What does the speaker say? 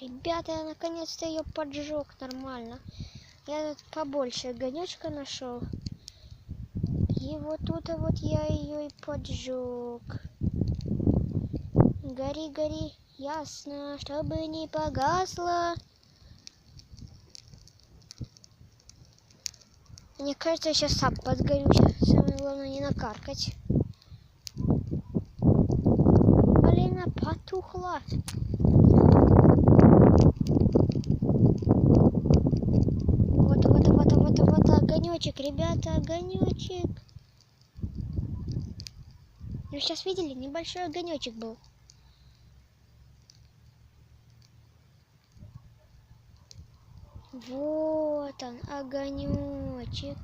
Ребята, я наконец-то ее поджег нормально. Я тут побольше огонечка нашел. И вот тут вот я ее и поджег. Гори, гори, ясно, чтобы не погасло. Мне кажется, я сейчас сам подгорю. Самое главное не накаркать. Блин, она потухла. Вот огонечек, ребята, огонечек. Вы сейчас видели, небольшой огонечек был. Вот он, огонечек.